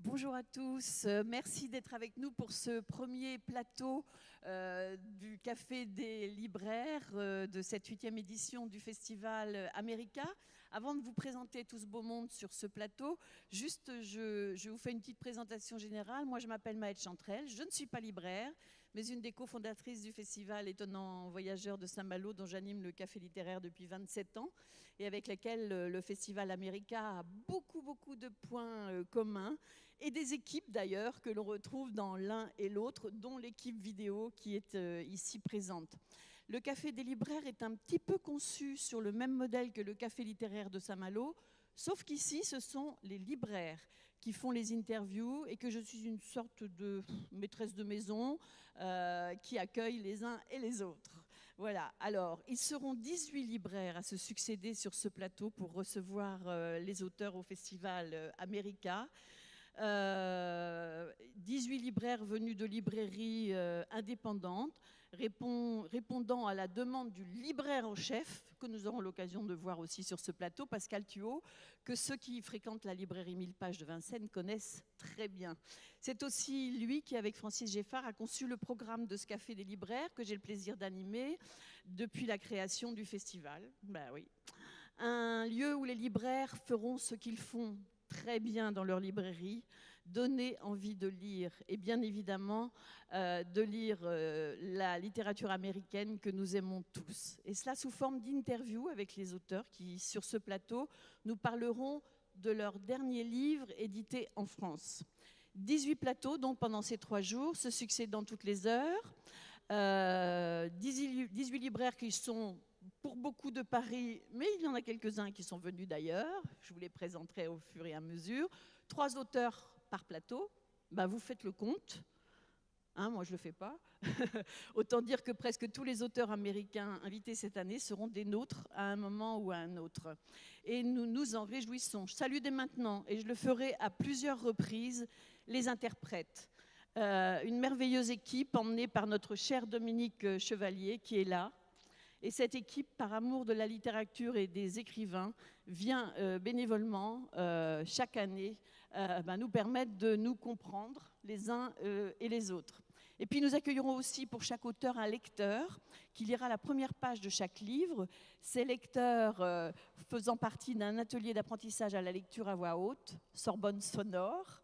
Bonjour à tous, merci d'être avec nous pour ce premier plateau du Café des libraires de cette 8e édition du Festival America. Avant de vous présenter tout ce beau monde sur ce plateau, juste je vous fais une petite présentation générale. Moi je m'appelle Maëlle Chantrel, je ne suis pas libraire, mais une des cofondatrices du festival Étonnant Voyageur de Saint-Malo, dont j'anime le café littéraire depuis 27 ans, et avec laquelle le Festival America a beaucoup de points communs, et des équipes d'ailleurs que l'on retrouve dans l'un et l'autre, dont l'équipe vidéo qui est ici présente. Le Café des libraires est un petit peu conçu sur le même modèle que le café littéraire de Saint-Malo, sauf qu'ici, ce sont les libraires qui font les interviews et que je suis une sorte de maîtresse de maison qui accueille les uns et les autres. Voilà, alors, ils seront 18 libraires à se succéder sur ce plateau pour recevoir les auteurs au Festival America. 18 libraires venus de librairies indépendantes, répondant à la demande du libraire en chef, que nous aurons l'occasion de voir aussi sur ce plateau, Pascal Thuot, que ceux qui fréquentent la librairie 1000 pages de Vincennes connaissent très bien. C'est aussi lui qui, avec Francis Geffard, a conçu le programme de ce Café des libraires que j'ai le plaisir d'animer depuis la création du festival. Ben oui. Un lieu où les libraires feront ce qu'ils font très bien dans leur librairie, donner envie de lire et bien évidemment de lire la littérature américaine que nous aimons tous. Et cela sous forme d'interviews avec les auteurs qui, sur ce plateau, nous parleront de leur dernier livre édité en France. 18 plateaux donc pendant ces 3 jours, se succédant toutes les heures. 18 libraires qui sont pour beaucoup de Paris, mais il y en a quelques-uns qui sont venus d'ailleurs. Je vous les présenterai au fur et à mesure. 3 auteurs par plateau. Ben, vous faites le compte. Hein, moi, je ne le fais pas. Autant dire que presque tous les auteurs américains invités cette année seront des nôtres à un moment ou à un autre. Et nous nous en réjouissons. Je salue dès maintenant, et je le ferai à plusieurs reprises, les interprètes. Une merveilleuse équipe emmenée par notre cher Dominique Chevalier, qui est là. Et cette équipe, par amour de la littérature et des écrivains, vient bénévolement chaque année nous permettre de nous comprendre les uns et les autres. Et puis nous accueillerons aussi pour chaque auteur un lecteur qui lira la première page de chaque livre. Ces lecteurs faisant partie d'un atelier d'apprentissage à la lecture à voix haute, Sorbonne Sonore.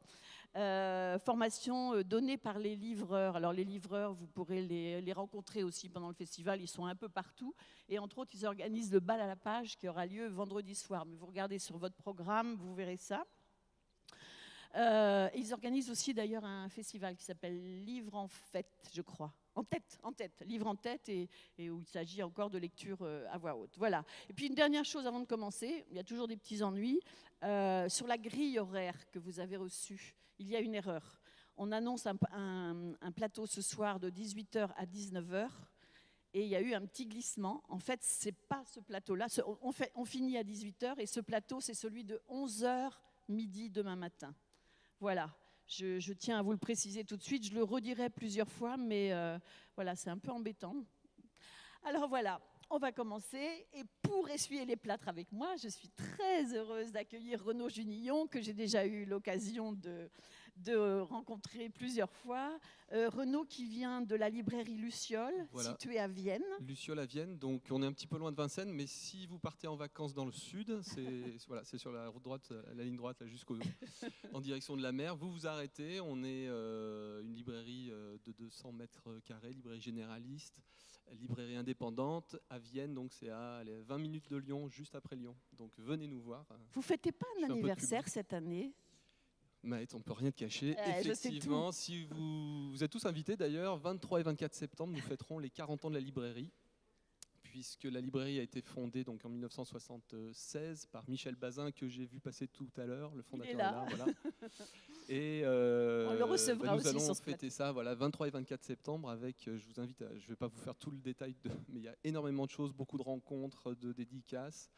Formation donnée par les livreurs. Alors les livreurs, vous pourrez les rencontrer aussi pendant le festival, ils sont un peu partout. Et entre autres, ils organisent le bal à la page qui aura lieu vendredi soir. Mais vous regardez sur votre programme, vous verrez ça. Ils organisent aussi d'ailleurs un festival qui s'appelle Livre en Fête, je crois. En tête, livre en tête, et où il s'agit encore de lecture à voix haute. Voilà. Et puis une dernière chose avant de commencer, il y a toujours des petits ennuis. Sur la grille horaire que vous avez reçue, il y a une erreur. On annonce un plateau ce soir de 18h à 19h, et il y a eu un petit glissement. En fait, ce n'est pas ce plateau-là. On finit à 18h, et ce plateau, c'est celui de 11h midi demain matin. Voilà, je tiens à vous le préciser tout de suite. Je le redirai plusieurs fois, mais voilà, c'est un peu embêtant. Alors voilà, on va commencer. Et pour essuyer les plâtres avec moi, je suis très heureuse d'accueillir Renaud Junillon, que j'ai déjà eu l'occasion de rencontrer plusieurs fois. Renaud qui vient de la librairie Luciole, voilà, située à Vienne. Luciole à Vienne, donc on est un petit peu loin de Vincennes, mais si vous partez en vacances dans le sud, c'est voilà, sur la route droite, la ligne droite là, en direction de la mer. Vous vous arrêtez, on est une librairie de 200 mètres carrés, librairie généraliste, librairie indépendante à Vienne, donc c'est à 20 minutes de Lyon, juste après Lyon. Donc venez nous voir. Vous fêtez pas un anniversaire cette année ? Maët, on ne peut rien te cacher. Effectivement, si vous êtes tous invités d'ailleurs, 23 et 24 septembre, nous fêterons les 40 ans de la librairie, puisque la librairie a été fondée donc, en 1976 par Michel Bazin, que j'ai vu passer tout à l'heure, le fondateur est là. Voilà. Et on le recevra nous aussi allons fêter ça, voilà, 23 et 24 septembre, avec, je vous invite, je ne vais pas vous faire tout le détail, mais il y a énormément de choses, beaucoup de rencontres, de dédicaces.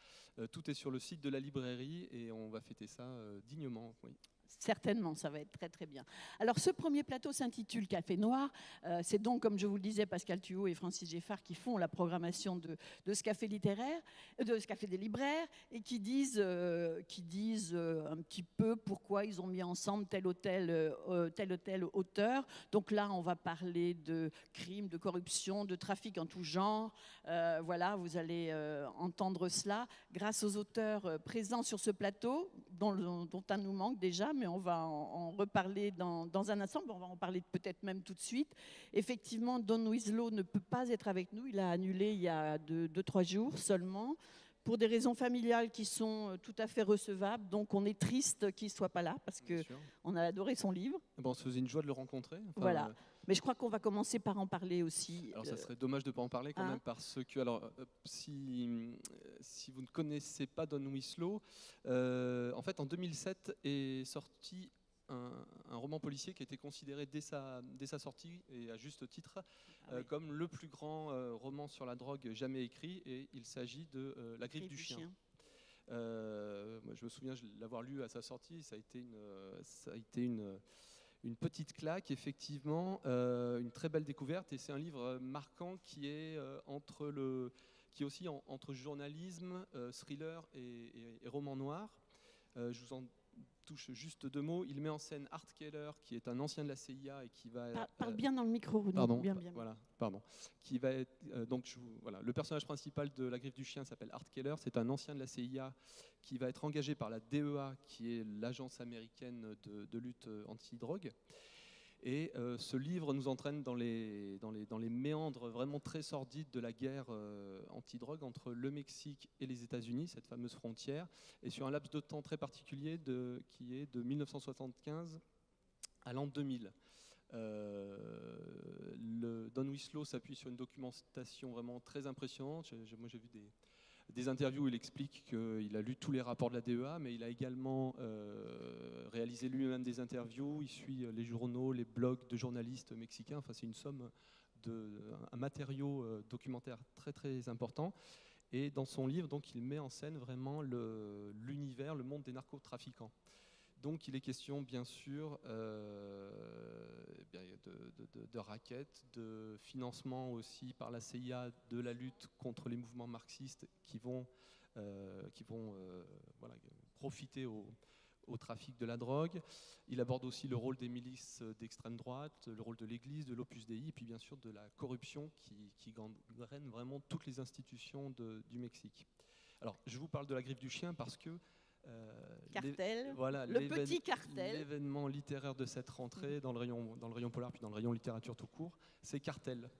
Tout est sur le site de la librairie et on va fêter ça dignement. Oui. Certainement, ça va être très très bien. Alors ce premier plateau s'intitule Café Noir. C'est donc, comme je vous le disais, Pascal Thuot et Francis Geffard qui font la programmation de ce café littéraire, de ce café des libraires, et qui disent un petit peu pourquoi ils ont mis ensemble tel ou tel auteur. Donc là, on va parler de crimes, de corruption, de trafic en tout genre. Voilà, vous allez entendre cela grâce aux auteurs présents sur ce plateau, dont un nous manque déjà, mais on va en reparler dans un instant. On va en parler peut-être même tout de suite. Effectivement, Don Winslow ne peut pas être avec nous. Il a annulé il y a 2-3 jours seulement, pour des raisons familiales qui sont tout à fait recevables. Donc on est triste qu'il ne soit pas là, parce qu'on a adoré son livre. Bon, on se faisait une joie de le rencontrer. Enfin, voilà. Mais je crois qu'on va commencer par en parler aussi. Alors ça serait dommage de ne pas en parler quand même, parce que alors, si vous ne connaissez pas Don Winslow, en fait en 2007 est sorti un roman policier qui a été considéré dès sa sortie, et à juste titre, comme le plus grand roman sur la drogue jamais écrit, et il s'agit de La Griffe du Chien. Moi, je me souviens de l'avoir lu à sa sortie, ça a été une petite claque, effectivement, une très belle découverte, et c'est un livre marquant qui est aussi entre journalisme, thriller et roman noir. Je vous en touche juste 2 mots. Il met en scène Art Keller, qui est un ancien de la CIA et qui va... Parle bien dans le micro, Renaud. Pardon, bien. Voilà, pardon. Qui va être, voilà, le personnage principal de La Griffe du Chien s'appelle Art Keller. C'est un ancien de la CIA qui va être engagé par la DEA, qui est l'agence américaine de lutte anti-drogue. Et ce livre nous entraîne dans les méandres vraiment très sordides de la guerre anti-drogue entre le Mexique et les États-Unis, cette fameuse frontière, et sur un laps de temps très particulier qui est de 1975 à l'an 2000. Don Winslow s'appuie sur une documentation vraiment très impressionnante. Moi, j'ai vu des interviews où il explique qu'il a lu tous les rapports de la DEA, mais il a également réalisé lui-même des interviews. Il suit les journaux, les blogs de journalistes mexicains. Enfin, c'est une somme un matériau documentaire très très important. Et dans son livre, donc, il met en scène vraiment l'univers, le monde des narcotrafiquants. Donc il est question bien sûr de rackets, de financement aussi par la CIA de la lutte contre les mouvements marxistes qui vont profiter au trafic de la drogue. Il aborde aussi le rôle des milices d'extrême droite, le rôle de l'Église, de l'Opus Dei, et puis bien sûr de la corruption qui gangrène vraiment toutes les institutions du Mexique. Alors je vous parle de La Griffe du Chien parce que Cartel, voilà, le petit cartel. L'événement littéraire de cette rentrée dans le rayon polar, puis dans le rayon littérature tout court, c'est Cartel,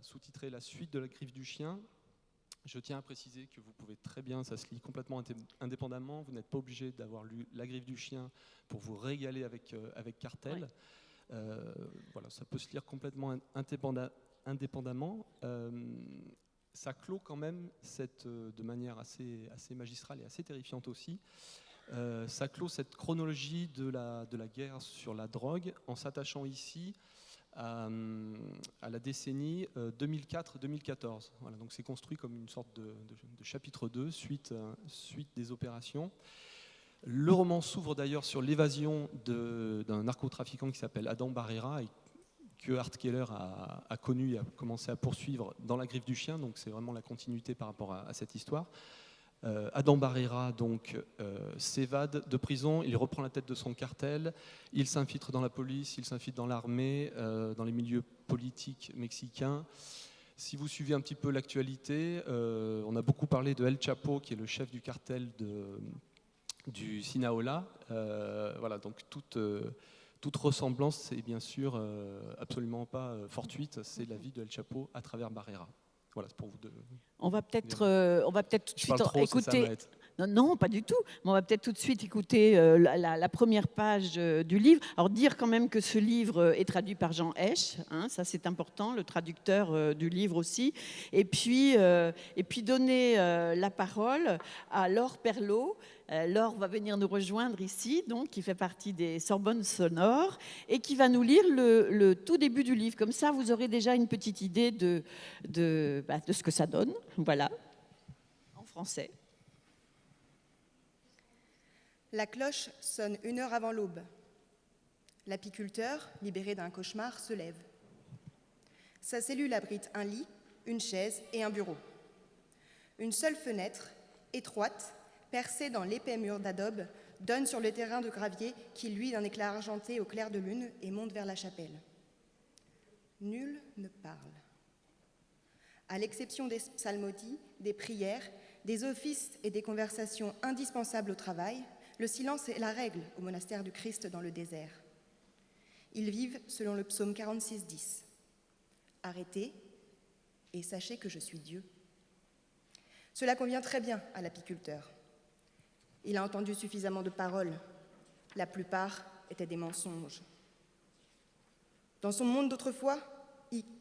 sous-titré La suite de La Griffe du Chien. Je tiens à préciser que vous pouvez très bien, ça se lit complètement indépendamment, vous n'êtes pas obligé d'avoir lu La Griffe du Chien pour vous régaler avec Cartel. Ouais. Voilà, ça peut se lire complètement indépendamment. Ça clôt quand même de manière assez magistrale et assez terrifiante aussi. Ça clôt cette chronologie de la guerre sur la drogue en s'attachant ici à la décennie 2004-2014. Voilà, donc c'est construit comme une sorte de chapitre 2, suite des opérations. Le roman s'ouvre d'ailleurs sur l'évasion d'un narcotrafiquant qui s'appelle Adam Barrera et que Art Keller a connu et a commencé à poursuivre dans La Griffe du Chien, donc c'est vraiment la continuité par rapport à cette histoire. Adam Barrera donc s'évade de prison, il reprend la tête de son cartel, il s'infiltre dans la police, il s'infiltre dans l'armée, dans les milieux politiques mexicains. Si vous suivez un petit peu l'actualité, on a beaucoup parlé de El Chapo, qui est le chef du cartel du Sinaloa. Voilà, donc toute ressemblance, c'est bien sûr absolument pas fortuite, c'est la vie de El Chapo à travers Barrera. Voilà, c'est pour vous deux. On va peut-être tout de suite écouter. Non, pas du tout. Mais on va peut-être tout de suite écouter la première page du livre. Alors dire quand même que ce livre est traduit par Jean Hesch, hein, ça c'est important, le traducteur du livre aussi. Et puis donner la parole à Laure Perlot. Laure va venir nous rejoindre ici, donc, qui fait partie des Sorbonnes Sonores et qui va nous lire le tout début du livre. Comme ça, vous aurez déjà une petite idée de ce que ça donne. Voilà, en français. La cloche sonne 1 heure avant l'aube. L'apiculteur, libéré d'un cauchemar, se lève. Sa cellule abrite un lit, une chaise et un bureau. Une seule fenêtre, étroite, percée dans l'épais mur d'adobe, donne sur le terrain de gravier qui luit d'un éclat argenté au clair de lune et monte vers la chapelle. Nul ne parle. À l'exception des psalmodies, des prières, des offices et des conversations indispensables au travail, le silence est la règle au monastère du Christ dans le désert. Ils vivent selon le psaume 46:10. Arrêtez et sachez que je suis Dieu. Cela convient très bien à l'apiculteur. Il a entendu suffisamment de paroles. La plupart étaient des mensonges. Dans son monde d'autrefois,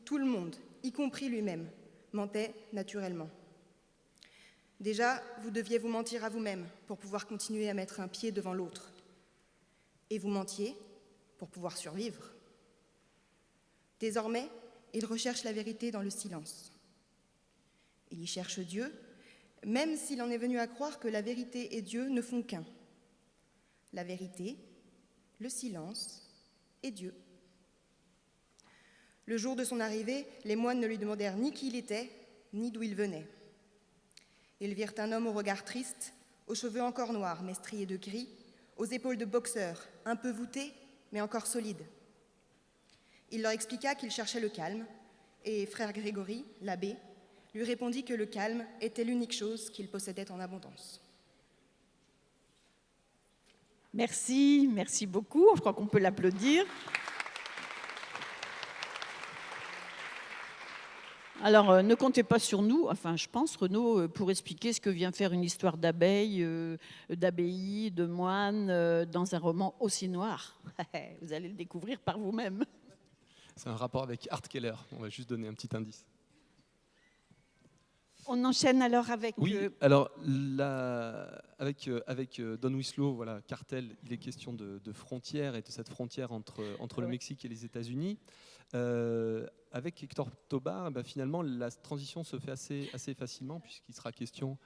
tout le monde, y compris lui-même, mentait naturellement. Déjà, vous deviez vous mentir à vous-même pour pouvoir continuer à mettre un pied devant l'autre. Et vous mentiez pour pouvoir survivre. Désormais, il recherche la vérité dans le silence. Il y cherche Dieu, même s'il en est venu à croire que la vérité et Dieu ne font qu'un. La vérité, le silence et Dieu. Le jour de son arrivée, les moines ne lui demandèrent ni qui il était, ni d'où il venait. Ils virent un homme au regard triste, aux cheveux encore noirs mais striés de gris, aux épaules de boxeur, un peu voûté mais encore solide. Il leur expliqua qu'il cherchait le calme, et frère Grégory, l'abbé, lui répondit que le calme était l'unique chose qu'il possédait en abondance. Merci, merci beaucoup. Je crois qu'on peut l'applaudir. Alors, ne comptez pas sur nous, enfin, je pense, Renaud, pour expliquer ce que vient faire une histoire d'abeille, d'abbaye, de moine, dans un roman aussi noir. Vous allez le découvrir par vous-même. C'est un rapport avec Art Keller. On va juste donner un petit indice. On enchaîne alors avec... Oui, alors avec Don Winslow, voilà, Cartel, il est question de frontières et de cette frontière entre le Mexique et les États-Unis. Avec Hector Tobar, finalement, la transition se fait assez facilement puisqu'il sera question,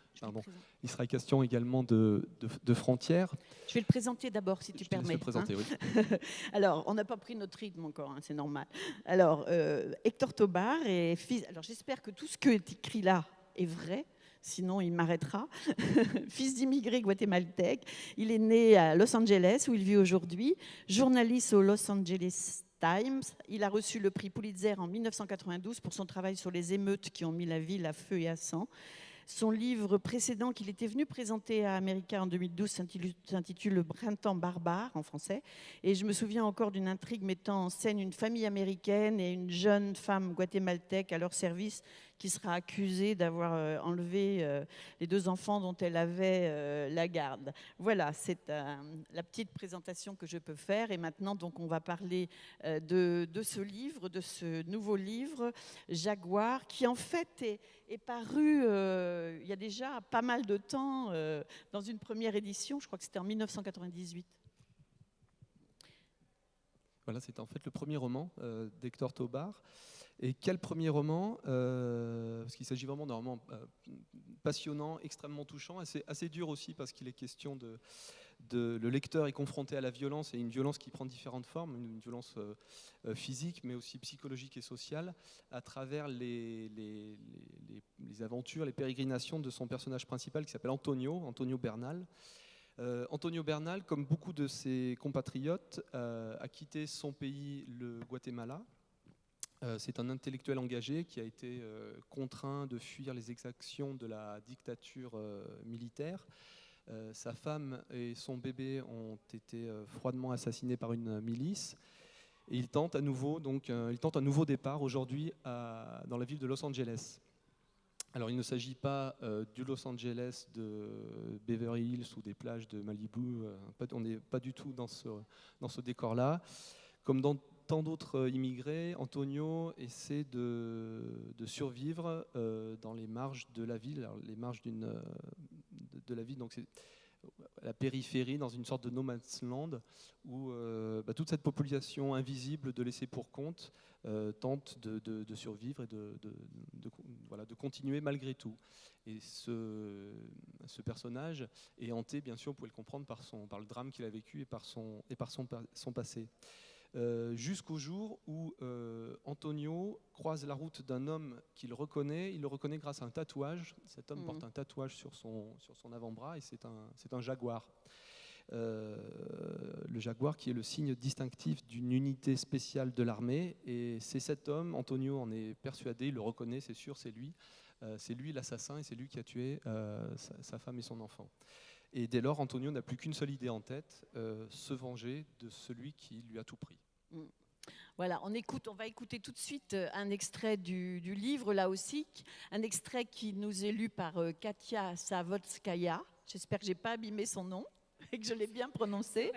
également de frontières. Je vais le présenter d'abord, si tu permets. Je vais le présenter, hein. oui. Alors, on n'a pas pris notre rythme encore, hein, c'est normal. Alors, Hector Tobar est fils... Alors, j'espère que tout ce qui est écrit là est vrai, sinon il m'arrêtera. Fils d'immigrés guatémaltèques, il est né à Los Angeles, où il vit aujourd'hui, journaliste au Los Angeles Times. Il a reçu le prix Pulitzer en 1992 pour son travail sur les émeutes qui ont mis la ville à feu et à sang. Son livre précédent qu'il était venu présenter à America en 2012 s'intitule « Le printemps barbare » en français. Et je me souviens encore d'une intrigue mettant en scène une famille américaine et une jeune femme guatémaltèque à leur service qui sera accusée d'avoir enlevé les 2 enfants dont elle avait la garde. Voilà, c'est la petite présentation que je peux faire. Et maintenant, donc, on va parler de ce livre, de ce nouveau livre, Jaguar, qui en fait est paru il y a déjà pas mal de temps dans une première édition. Je crois que c'était en 1998. Voilà, c'est en fait le premier roman d'Hector Tobar. Et quel premier roman parce qu'il s'agit vraiment d'un roman passionnant, extrêmement touchant, assez dur aussi parce qu'il est question le lecteur est confronté à la violence et une violence qui prend différentes formes, une violence physique mais aussi psychologique et sociale à travers les aventures, les pérégrinations de son personnage principal qui s'appelle Antonio Bernal. Antonio Bernal, comme beaucoup de ses compatriotes, a quitté son pays, le Guatemala. C'est un intellectuel engagé qui a été contraint de fuir les exactions de la dictature militaire. Sa femme et son bébé ont été froidement assassinés par une milice. Et il tente un nouveau départ aujourd'hui dans la ville de Los Angeles. Alors il ne s'agit pas du Los Angeles de Beverly Hills ou des plages de Malibu. On n'est pas du tout dans ce décor-là. Comme dans tant d'autres immigrés, Antonio essaie de survivre dans les marges de la ville. Alors, les marges de la ville, donc c'est la périphérie, dans une sorte de no man's land, où toute cette population invisible de laissés pour compte tente de survivre et de continuer malgré tout. Et ce personnage est hanté, bien sûr, vous pouvez le comprendre, par le drame qu'il a vécu et par son passé. Jusqu'au jour où Antonio croise la route d'un homme qu'il reconnaît. Il le reconnaît grâce à un tatouage. Cet homme porte un tatouage sur son avant-bras et c'est un jaguar. Le jaguar qui est le signe distinctif d'une unité spéciale de l'armée. Et c'est cet homme, Antonio en est persuadé, il le reconnaît, c'est sûr, c'est lui l'assassin et c'est lui qui a tué sa femme et son enfant. Et dès lors, Antonio n'a plus qu'une seule idée en tête, se venger de celui qui lui a tout pris. Voilà, on va écouter tout de suite un extrait du livre, là aussi, un extrait qui nous est lu par Katia Savodskaya. J'espère que je n'ai pas abîmé son nom et que je l'ai bien prononcé.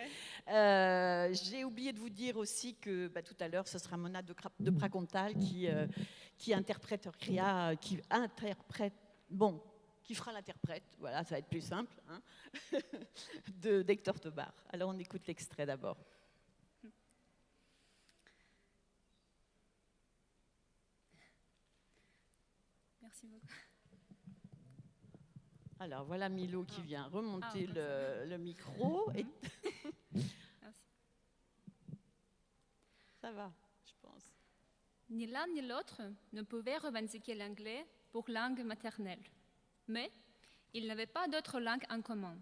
Ouais. J'ai oublié de vous dire aussi que tout à l'heure, ce sera Mona de Pracontal qui interprète Ria, qui fera l'interprète, voilà, ça va être plus simple, hein, d'Hector Tobar. Alors on écoute l'extrait d'abord. Merci beaucoup. Alors voilà Milo qui vient remonter le micro. Et Merci. Ça va, je pense. Ni l'un ni l'autre ne pouvaient revendiquer l'anglais pour langue maternelle. Mais ils n'avaient pas d'autre langue en commun.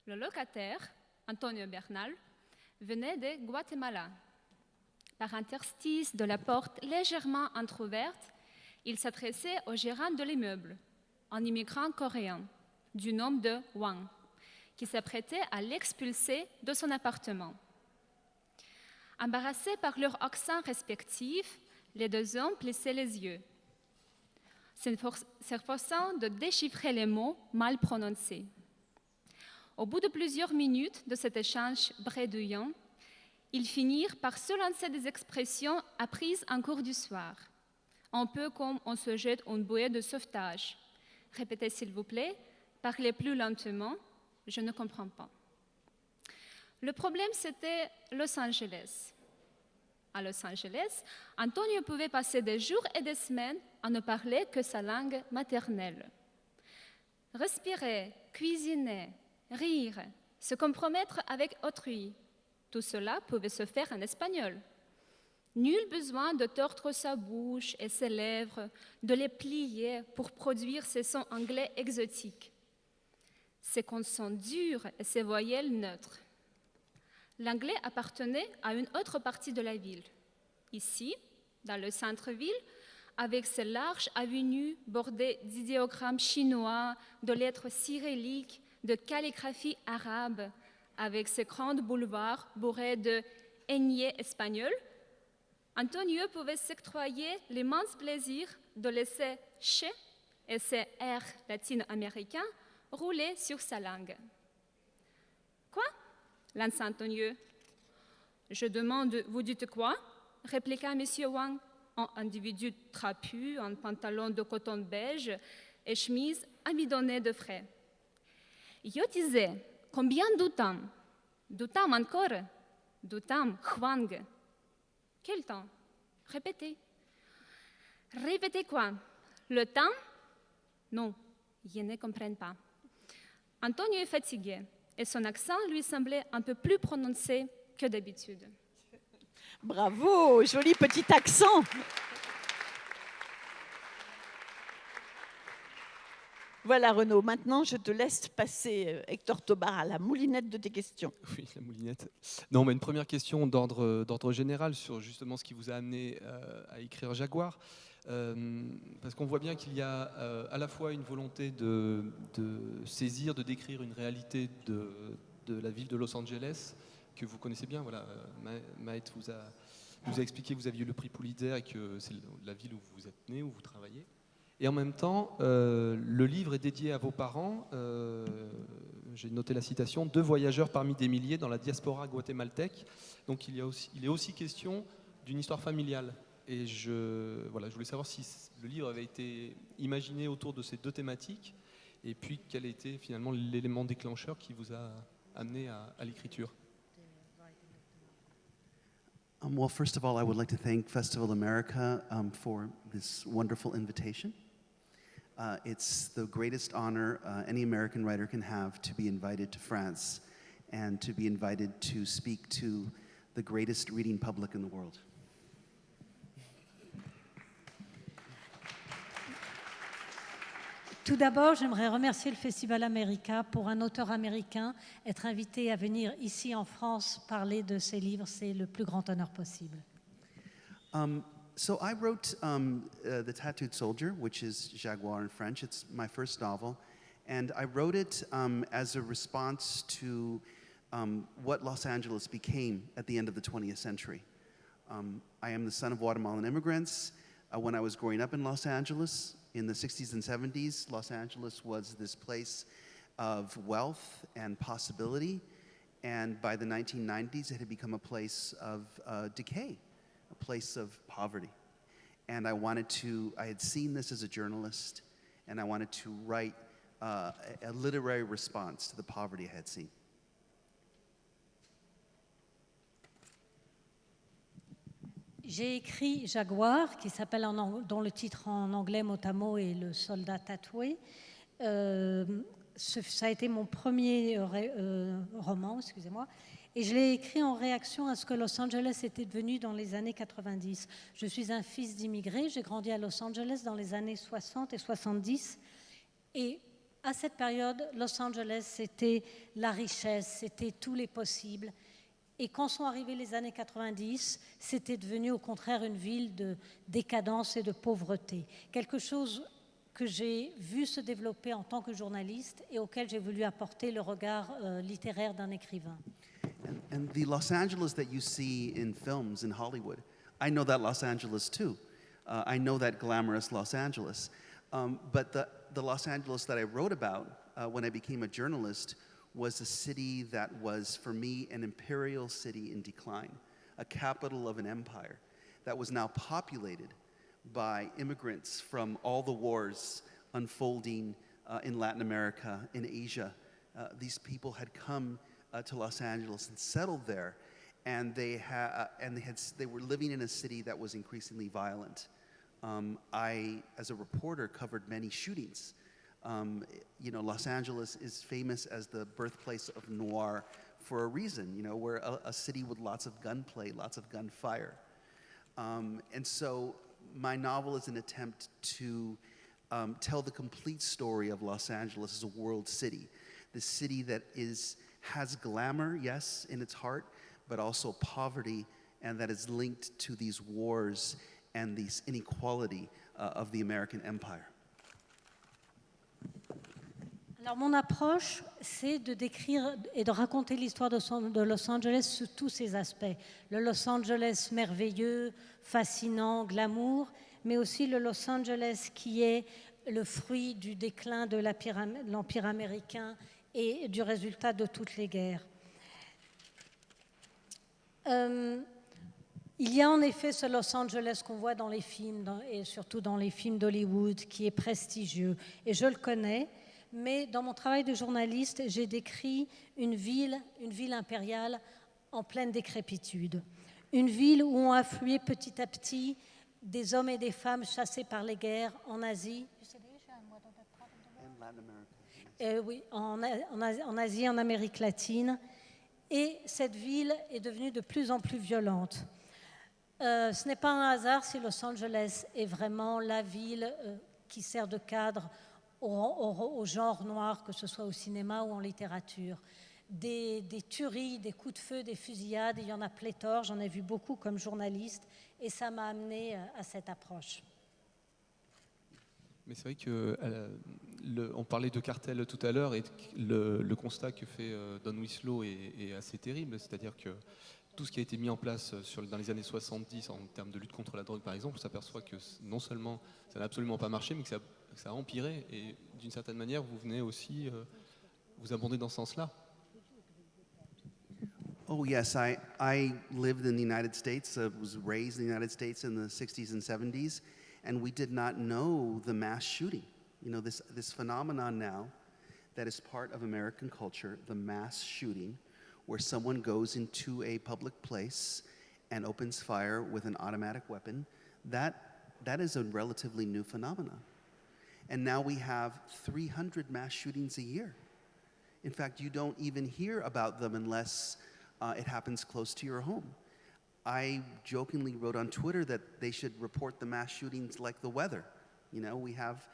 Le locataire, Antonio Bernal, venait de Guatemala. Par interstice de la porte légèrement entrouverte, il s'adressait au gérant de l'immeuble, un immigrant coréen du nom de Wang, qui s'apprêtait à l'expulser de son appartement. Embarrassés par leurs accents respectifs, les deux hommes plissaient les yeux, s'efforçant de déchiffrer les mots mal prononcés. Au bout de plusieurs minutes de cet échange bredouillant, ils finirent par se lancer des expressions apprises en cours du soir, un peu comme on se jette une bouée de sauvetage. Répétez s'il vous plaît, parlez plus lentement, je ne comprends pas. Le problème, c'était Los Angeles. À Los Angeles, Antonio pouvait passer des jours et des semaines à ne parler que sa langue maternelle. Respirer, cuisiner, rire, se compromettre avec autrui, tout cela pouvait se faire en espagnol. Nul besoin de tordre sa bouche et ses lèvres, de les plier pour produire ces sons anglais exotiques. Ses consonnes dures et ses voyelles neutres. L'anglais appartenait à une autre partie de la ville. Ici, dans le centre-ville, avec ses larges avenues bordées d'idéogrammes chinois, de lettres cyrilliques, de calligraphie arabe, avec ses grands boulevards bourrés de ñ espagnols, Antonio pouvait s'octroyer l'immense plaisir de laisser ch et ses r latino-américains rouler sur sa langue. Quoi? Lança Antonio. Je demande, vous dites quoi? Répliqua M. Wang, un individu trapu, en pantalon de coton beige et chemise amidonnée de frais. Yo disais, combien de temps? Du temps encore? Du temps, Huang. Quel temps? Répétez. Répétez quoi? Le temps? Non, ils ne comprennent pas. Antonio est fatigué et son accent lui semblait un peu plus prononcé que d'habitude. Bravo, joli petit accent. Voilà Renaud, maintenant je te laisse passer, Hector Tobar, à la moulinette de tes questions. Oui, la moulinette. Non, mais une première question d'ordre général sur justement ce qui vous a amené à écrire Jaguar. Parce qu'on voit bien qu'il y a à la fois une volonté de saisir, de décrire une réalité de la ville de Los Angeles, que vous connaissez bien. Voilà, Maët vous a expliqué que vous aviez eu le prix Pulitzer et que c'est la ville où vous êtes né, où vous travaillez. Et en même temps, le livre est dédié à vos parents. J'ai noté la citation, 2 voyageurs parmi des milliers dans la diaspora guatémaltèque. Donc il est aussi question d'une histoire familiale. Et je voulais savoir si le livre avait été imaginé autour de ces 2 thématiques Et puis, quel était finalement l'élément déclencheur qui vous a amené à l'écriture? Well, first of all, I would like to thank Festival America for this wonderful invitation. It's the greatest honor any American writer can have to be invited to France and to be invited to speak to the greatest reading public in the world. Tout d'abord, j'aimerais remercier le Festival America pour un auteur américain. Être invité à venir ici en France parler de ses livres, c'est le plus grand honneur possible. So I wrote The Tattooed Soldier, which is Jaguar in French. It's my first novel. And I wrote it as a response to what Los Angeles became at the end of the 20th century. I am the son of Guatemalan immigrants. When I was growing up in Los Angeles, in the 60s and 70s, Los Angeles was this place of wealth and possibility. And by the 1990s, it had become a place of decay, a place of poverty. And I had seen this as a journalist, and I wanted to write a literary response to the poverty I had seen. J'ai écrit Jaguar, qui s'appelle dont le titre en anglais mot à mot est Le soldat tatoué. Ça a été mon premier roman, excusez-moi, et je l'ai écrit en réaction à ce que Los Angeles était devenu dans les années 90. Je suis un fils d'immigrés, j'ai grandi à Los Angeles dans les années 60 et 70, et à cette période, Los Angeles, c'était la richesse, c'était tous les possibles. Et quand sont arrivées les années 90, c'était devenu au contraire une ville de décadence et de pauvreté. Quelque chose que j'ai vu se développer en tant que journaliste et auquel j'ai voulu apporter le regard littéraire d'un écrivain. And the Los Angeles that you see in films in Hollywood, I know that Los Angeles too. I know that glamorous Los Angeles. But the Los Angeles that I wrote about when I became a journalist was a city that was, for me, an imperial city in decline, a capital of an empire that was now populated by immigrants from all the wars unfolding in Latin America, in Asia. These people had come to Los Angeles and settled there, and they were living in a city that was increasingly violent. I, as a reporter, covered many shootings. Los Angeles is famous as the birthplace of noir for a reason, we're a city with lots of gunplay, lots of gunfire. And so my novel is an attempt to tell the complete story of Los Angeles as a world city, the city that has glamour, yes, in its heart, but also poverty, and that is linked to these wars and this inequality of the American empire. Alors mon approche, c'est de décrire et de raconter l'histoire de Los Angeles sous tous ses aspects. Le Los Angeles merveilleux, fascinant, glamour, mais aussi le Los Angeles qui est le fruit du déclin de l'Empire américain et du résultat de toutes les guerres. Il y a en effet ce Los Angeles qu'on voit dans les films, et surtout dans les films d'Hollywood, qui est prestigieux, et je le connais. Mais dans mon travail de journaliste, j'ai décrit une ville impériale en pleine décrépitude. Une ville où ont afflué petit à petit des hommes et des femmes chassés par les guerres en Asie. Oui, en Asie, en Amérique latine. Et cette ville est devenue de plus en plus violente. Ce n'est pas un hasard si Los Angeles est vraiment la ville qui sert de cadre au genre noir, que ce soit au cinéma ou en littérature. Des tueries, des coups de feu, des fusillades, il y en a pléthore, j'en ai vu beaucoup comme journaliste, et ça m'a amené à cette approche. Mais c'est vrai que on parlait de cartel tout à l'heure, et le constat que fait Don Winslow est assez terrible, c'est-à-dire que tout ce qui a été mis en place dans les années 70 en termes de lutte contre la drogue, par exemple, on s'aperçoit que non seulement ça n'a absolument pas marché, mais que ça a empiré. Et d'une certaine manière, vous venez aussi vous abonder dans ce sens-là. Oh yes, I lived in the United States, was raised in the United States in the 60s and 70s, and we did not know the mass shooting You know, this phenomenon now that is part of American culture, the mass shooting, where someone goes into a public place and opens fire with an automatic weapon, that is a relatively new phenomenon. And now we have 300 mass shootings a year. In fact, you don't even hear about them unless it happens close to your home. I jokingly wrote on Twitter that they should report the mass shootings like the weather. You know, we have,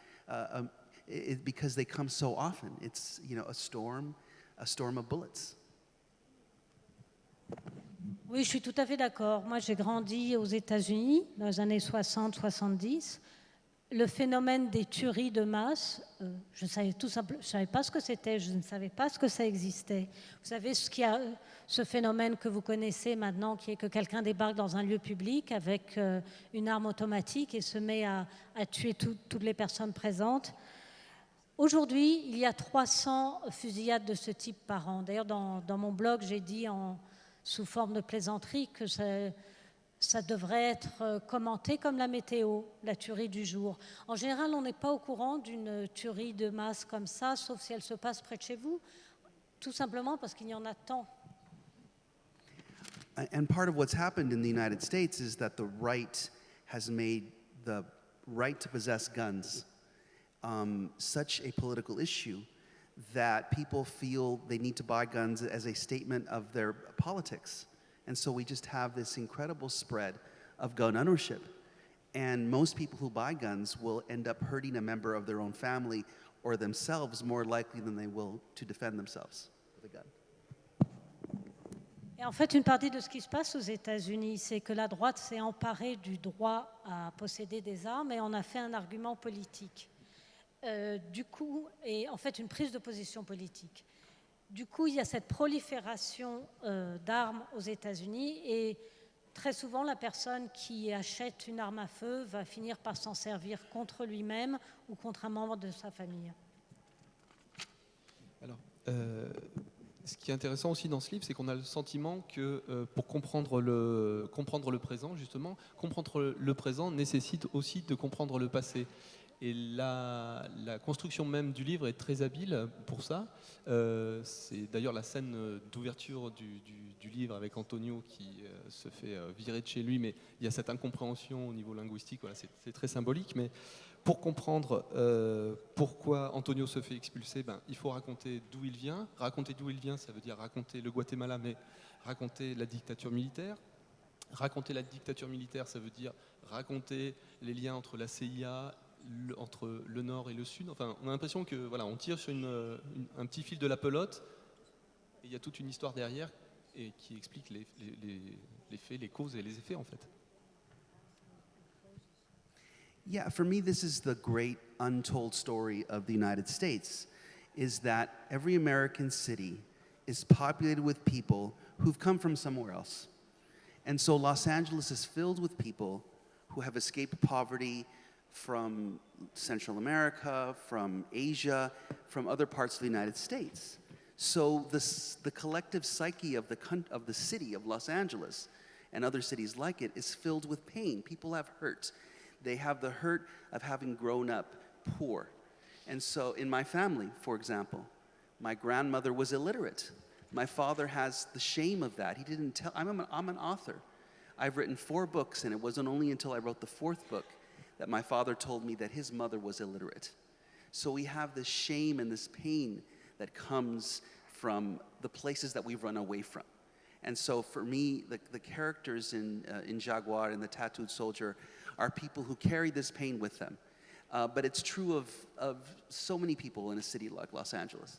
because they come so often. It's, you know, a storm of bullets. Oui, je suis tout à fait d'accord. Moi, j'ai grandi aux États-Unis dans les années 60-70. Le phénomène des tueries de masse, je ne savais pas ce que c'était, je ne savais pas ce que ça existait. Vous savez, ce phénomène que vous connaissez maintenant, qui est que quelqu'un débarque dans un lieu public avec une arme automatique et se met à tuer toutes les personnes présentes. Aujourd'hui, il y a 300 fusillades de ce type par an. D'ailleurs, dans mon blog, j'ai dit sous forme de plaisanterie que ça devrait être commenté comme la météo, la tuerie du jour. En général, on n'est pas au courant d'une tuerie de masse comme ça, sauf si elle se passe près de chez vous, tout simplement parce qu'il y en a tant. And part of what's happened in the United States is that the right has made the right to possess guns such a political issue that people feel they need to buy guns as a statement of their politics. And so we just have this incredible spread of gun ownership. And most people who buy guns will end up hurting a member of their own family or themselves more likely than they will to defend themselves with a gun. Et en fait, une partie de ce qui se passe aux États-Unis, c'est que la droite s'est emparée du droit à posséder des armes et en a fait un argument politique. Du coup, et en fait une prise de position politique. Du coup, il y a cette prolifération d'armes aux États-Unis et très souvent, la personne qui achète une arme à feu va finir par s'en servir contre lui-même ou contre un membre de sa famille. Alors, ce qui est intéressant aussi dans ce livre, c'est qu'on a le sentiment que pour comprendre le présent, justement, comprendre le présent nécessite aussi de comprendre le passé. Et la construction même du livre est très habile pour ça. C'est d'ailleurs la scène d'ouverture du livre avec Antonio qui se fait virer de chez lui, mais il y a cette incompréhension au niveau linguistique, voilà, c'est très symbolique. Mais pour comprendre pourquoi Antonio se fait expulser, il faut raconter d'où il vient. Raconter d'où il vient, ça veut dire raconter le Guatemala, mais raconter la dictature militaire. Raconter la dictature militaire, ça veut dire raconter les liens entre la CIA, entre le nord et le sud. Enfin, on a l'impression que voilà, on tire sur un petit fil de la pelote et il y a toute une histoire derrière et qui explique les faits, les causes et les effets en fait. Yeah, for me, this is the great untold story of the United States, is that every American city is populated with people who've come from somewhere else. And so Los Angeles is filled with people who have escaped poverty from Central America, from Asia, from other parts of the United States. So the collective psyche of the city of Los Angeles and other cities like it is filled with pain. People have hurt. They have the hurt of having grown up poor. And so in my family, for example, my grandmother was illiterate. My father has the shame of that. He didn't tell. I'm an author. I've written 4 books, and it wasn't only until I wrote the 4th book that my father told me that his mother was illiterate. So we have this shame and this pain that comes from the places that we've run away from. And so for me, the characters in Jaguar and the Tattooed Soldier are people who carry this pain with them. But it's true of so many people in a city like Los Angeles.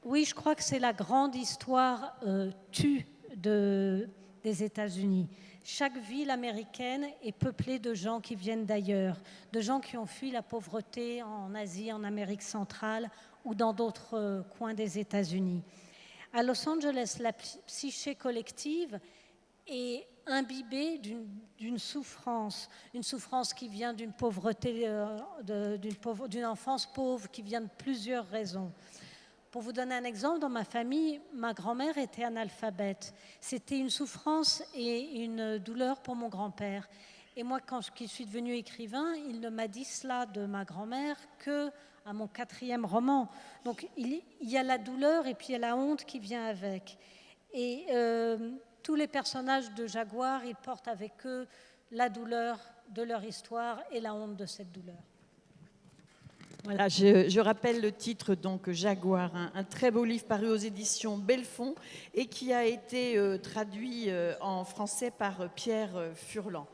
Oui, je crois que c'est la grande histoire tue des États-Unis. Chaque ville américaine est peuplée de gens qui viennent d'ailleurs, de gens qui ont fui la pauvreté en Asie, en Amérique centrale ou dans d'autres coins des États-Unis. À Los Angeles, la psyché collective est imbibée d'une souffrance, une souffrance qui vient d'une pauvreté, d'une enfance pauvre, qui vient de plusieurs raisons. Pour vous donner un exemple, dans ma famille, ma grand-mère était analphabète. C'était une souffrance et une douleur pour mon grand-père. Et moi, quand je suis devenue écrivain, il ne m'a dit cela de ma grand-mère que à mon 4e roman. Donc il y a la douleur et puis il y a la honte qui vient avec. Et tous les personnages de Jaguar, ils portent avec eux la douleur de leur histoire et la honte de cette douleur. Voilà, je rappelle le titre, donc Jaguar, un très beau livre paru aux éditions Belfond et qui a été traduit en français par Pierre Furlan.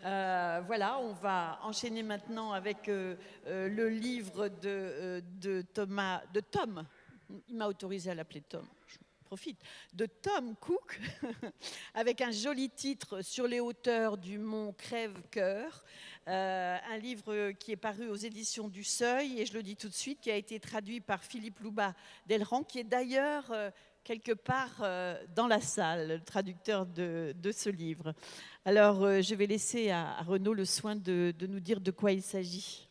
Voilà, on va enchaîner maintenant avec le livre de Tom. Il m'a autorisé à l'appeler Tom. Je profite. De Tom Cook, avec un joli titre Sur les hauteurs du mont Crève-Cœur. Un livre qui est paru aux éditions du Seuil, et je le dis tout de suite, qui a été traduit par Philippe Loubat-Delran, qui est d'ailleurs quelque part dans la salle, le traducteur de ce livre. Alors, je vais laisser à Renaud le soin de nous dire de quoi il s'agit.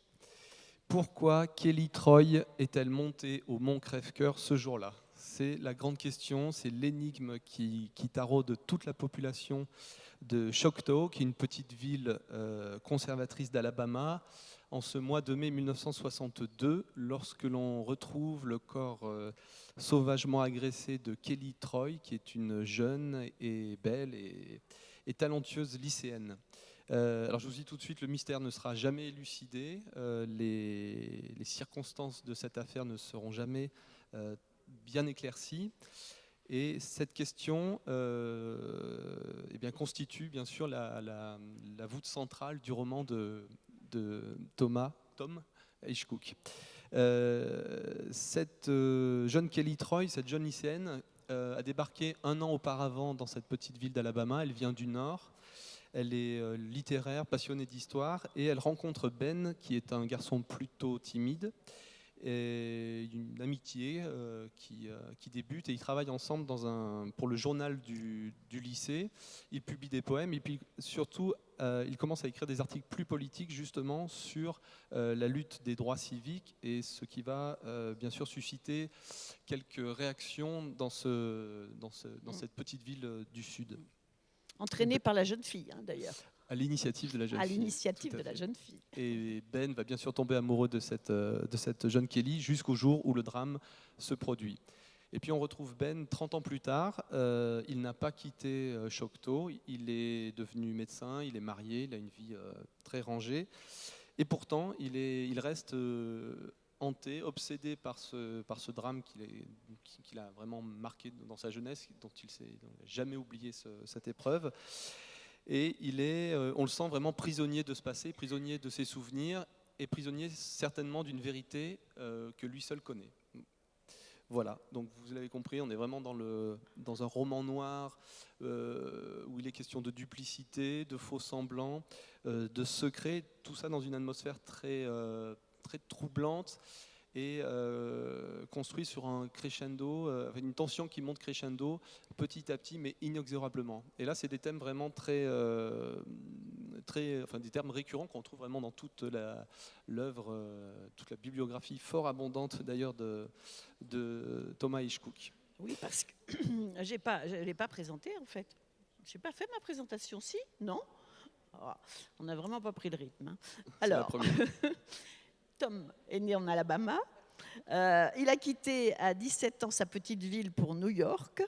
Pourquoi Kelly Troy est-elle montée au mont Crève-Cœur ce jour-là? C'est la grande question, c'est l'énigme qui taraude toute la population de Choctaw, qui est une petite ville conservatrice d'Alabama, en ce mois de mai 1962, lorsque l'on retrouve le corps sauvagement agressé de Kelly Troy, qui est une jeune et belle et talentueuse lycéenne. Alors je vous dis tout de suite, le mystère ne sera jamais élucidé, les circonstances de cette affaire ne seront jamais bien éclaircies. Et cette question eh bien, constitue bien sûr la voûte centrale du roman de Tom Hitchcock. Cette jeune Kelly Troy, cette jeune lycéenne, a débarqué 1 an auparavant dans cette petite ville d'Alabama. Elle vient du Nord. Elle est littéraire, passionnée d'histoire, et elle rencontre Ben, qui est un garçon plutôt timide, et une amitié qui débute, et ils travaillent ensemble pour le journal du lycée. Ils publient des poèmes, et puis surtout, ils commencent à écrire des articles plus politiques, justement, sur la lutte des droits civiques, et ce qui va bien sûr susciter quelques réactions dans cette petite ville du Sud. Entraîné par la jeune fille, d'ailleurs. À l'initiative de la jeune fille. À l'initiative de la jeune fille. Et Ben va bien sûr tomber amoureux de cette jeune Kelly jusqu'au jour où le drame se produit. Et puis on retrouve Ben 30 ans plus tard. Il n'a pas quitté Choctaw. Il est devenu médecin, il est marié, il a une vie très rangée. Et pourtant, il reste hanté, obsédé par ce drame qu'il a vraiment marqué dans sa jeunesse, dont il n'a jamais oublié cette épreuve. Et on le sent vraiment prisonnier de ce passé, prisonnier de ses souvenirs, et prisonnier certainement d'une vérité que lui seul connaît. Voilà, donc vous l'avez compris, on est vraiment dans un roman noir où il est question de duplicité, de faux semblants, de secrets, tout ça dans une atmosphère très troublante, et construit sur un crescendo, avec une tension qui monte crescendo petit à petit, mais inexorablement. Et là, c'est des thèmes vraiment des termes récurrents qu'on trouve vraiment dans toute l'œuvre, toute la bibliographie fort abondante d'ailleurs de Thomas Hitchcock. Oui, parce que je ne l'ai pas présenté en fait. Je n'ai pas fait ma présentation, si? Non? Oh, on n'a vraiment pas pris le rythme. Alors, Tom est né en Alabama. Il a quitté à 17 ans sa petite ville pour New York.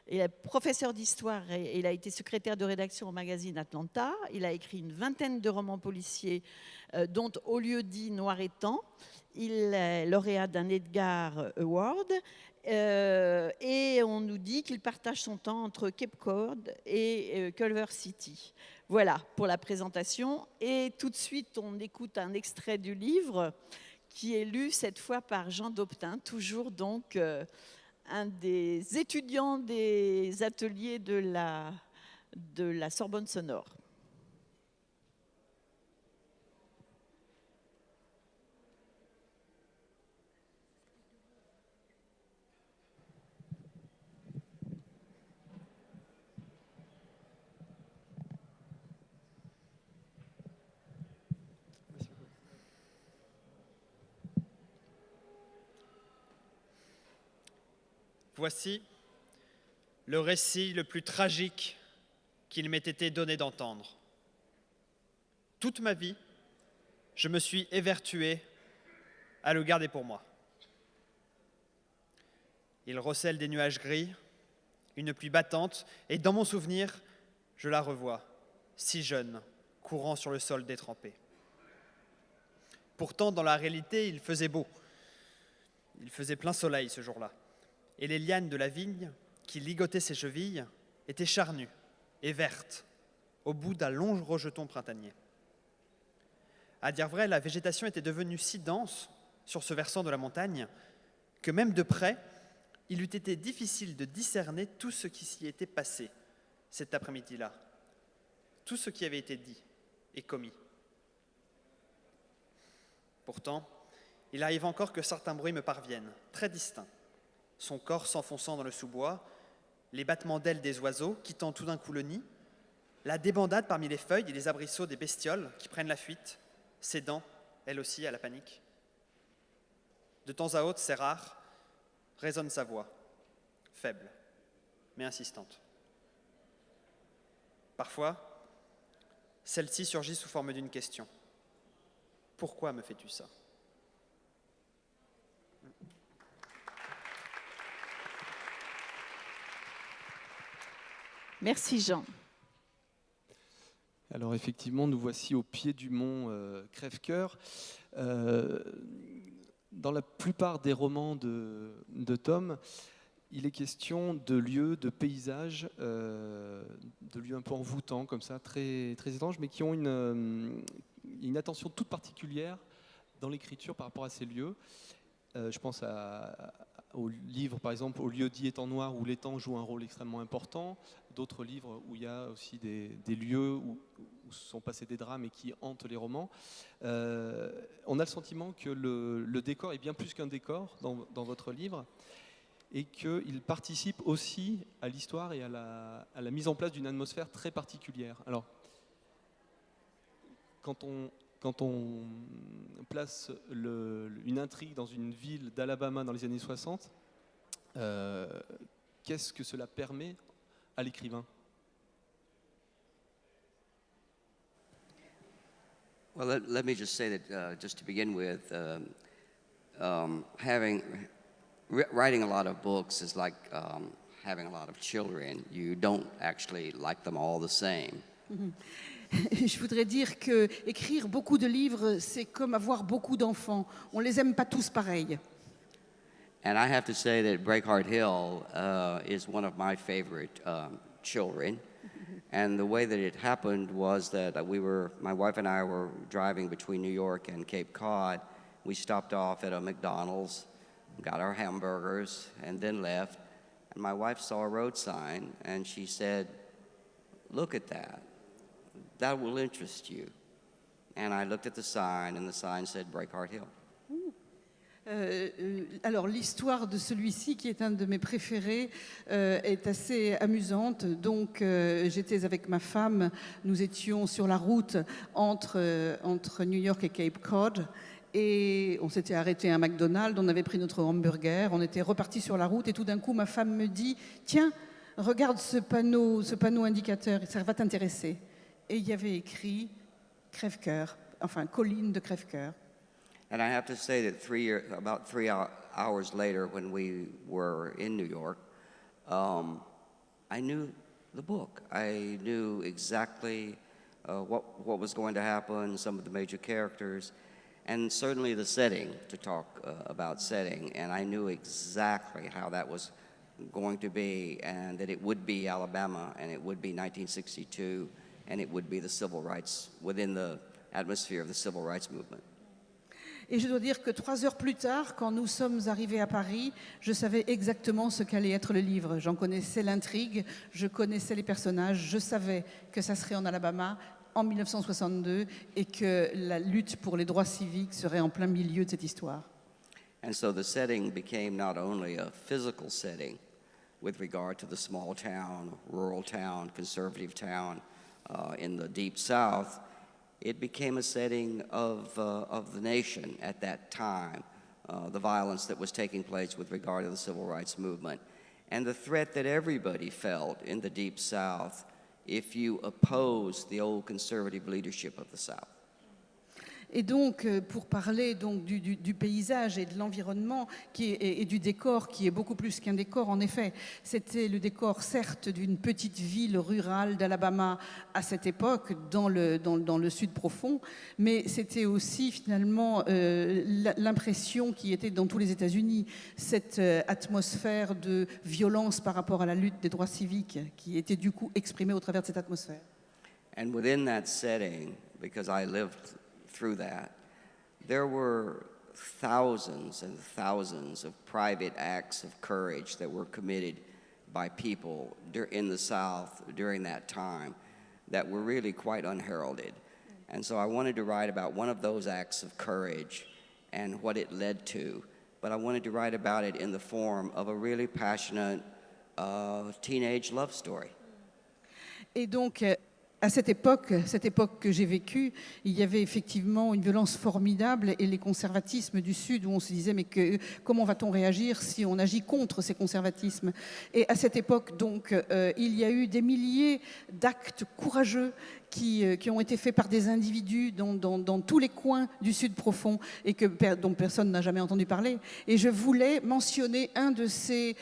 Il est professeur d'histoire et il a été secrétaire de rédaction au magazine Atlanta. Il a écrit une vingtaine de romans policiers, dont Au lieu dit Noir et Temps. Il est lauréat d'un Edgar Award. Et on nous dit qu'il partage son temps entre Cape Cod et Culver City. Voilà pour la présentation. Et tout de suite, on écoute un extrait du livre qui est lu cette fois par Jean Doptin, toujours donc un des étudiants des ateliers de la Sorbonne Sonore. Voici le récit le plus tragique qu'il m'ait été donné d'entendre. Toute ma vie, je me suis évertué à le garder pour moi. Il recèle des nuages gris, une pluie battante, et dans mon souvenir, je la revois, si jeune, courant sur le sol détrempé. Pourtant, dans la réalité, il faisait beau. Il faisait plein soleil ce jour-là. Et les lianes de la vigne, qui ligotaient ses chevilles, étaient charnues et vertes, au bout d'un long rejeton printanier. À dire vrai, la végétation était devenue si dense sur ce versant de la montagne que même de près, il eût été difficile de discerner tout ce qui s'y était passé cet après-midi-là, tout ce qui avait été dit et commis. Pourtant, il arrive encore que certains bruits me parviennent, très distincts. Son corps s'enfonçant dans le sous-bois, les battements d'ailes des oiseaux quittant tout d'un coup le nid, la débandade parmi les feuilles et les arbrisseaux des bestioles qui prennent la fuite, cédant, elles aussi, à la panique. De temps à autre, c'est rare, résonne sa voix, faible, mais insistante. Parfois, celle-ci surgit sous forme d'une question. Pourquoi me fais-tu ça ? Merci Jean. Alors effectivement, nous voici au pied du mont Crèvecoeur. Dans la plupart des romans de Tom, il est question de lieux, de paysages, de lieux un peu envoûtants, comme ça, très, très étranges, mais qui ont une attention toute particulière dans l'écriture par rapport à ces lieux. Je pense au livre, par exemple, Au lieu dit étang noir, où l'étang joue un rôle extrêmement important. D'autres livres où il y a aussi des lieux où sont passés des drames et qui hantent les romans. On a le sentiment que le décor est bien plus qu'un décor dans votre livre et qu'il participe aussi à l'histoire et à la mise en place d'une atmosphère très particulière. Alors, quand on place une intrigue dans une ville d'Alabama dans les années 60, qu'est-ce que cela permet à l'écrivain ? Well, let me just say that, just to begin with, writing a lot of books is like having a lot of children. You don't actually like them all the same. Je voudrais dire que écrire beaucoup de livres, c'est comme avoir beaucoup d'enfants. On les aime pas tous pareils. And I have to say that Breakheart Hill is one of my favorite children. And the way that it happened was that my wife and I were driving between New York and Cape Cod. We stopped off at a McDonald's, got our hamburgers, and then left. And my wife saw a road sign, and she said, "Look at that. That will interest you." And I looked at the sign, and the sign said Breakheart Hill. Alors l'histoire de celui-ci, qui est un de mes préférés, est assez amusante. Donc j'étais avec ma femme, nous étions sur la route entre New York et Cape Cod, et on s'était arrêté à un McDonald's, on avait pris notre hamburger, on était reparti sur la route, et tout d'un coup ma femme me dit « Tiens, regarde ce panneau indicateur, ça va t'intéresser ». Et il y avait écrit Crèvecoeur, enfin colline de Crèvecoeur. And I have to say that about 3 hours later, when we were in New York, I knew the book. I knew exactly what was going to happen, some of the major characters, and certainly the setting, to talk about setting. And I knew exactly how that was going to be, and that it would be Alabama, and it would be 1962, and it would be the civil rights, within the atmosphere of the civil rights movement. Et je dois dire que 3 heures plus tard, quand nous sommes arrivés à Paris, je savais exactement ce qu'allait être le livre. J'en connaissais l'intrigue, je connaissais les personnages, je savais que ça serait en Alabama en 1962 et que la lutte pour les droits civiques serait en plein milieu de cette histoire. And so the setting became not only a physical setting with regard to the small town, rural town, conservative town in the Deep South, it became a setting of the nation at that time, the violence that was taking place with regard to the civil rights movement, and the threat that everybody felt in the Deep South if you oppose the old conservative leadership of the South. Et donc, pour parler donc du paysage et de l'environnement et du décor, qui est beaucoup plus qu'un décor, en effet, c'était le décor, certes, d'une petite ville rurale d'Alabama à cette époque, dans le sud profond, mais c'était aussi finalement l'impression qui était dans tous les États-Unis, cette atmosphère de violence par rapport à la lutte des droits civiques, qui était du coup exprimée au travers de cette atmosphère. And within that setting, because I lived through that, there were thousands and thousands of private acts of courage that were committed by people in the South during that time that were really quite unheralded. And so I wanted to write about one of those acts of courage and what it led to, but I wanted to write about it in the form of a really passionate teenage love story. Et donc, à cette époque que j'ai vécue, il y avait effectivement une violence formidable et les conservatismes du Sud où on se disait mais comment va-t-on réagir si on agit contre ces conservatismes? Et à cette époque, donc, il y a eu des milliers d'actes courageux qui ont été faits par des individus dans tous les coins du Sud profond et dont personne n'a jamais entendu parler. Et je voulais mentionner un de ces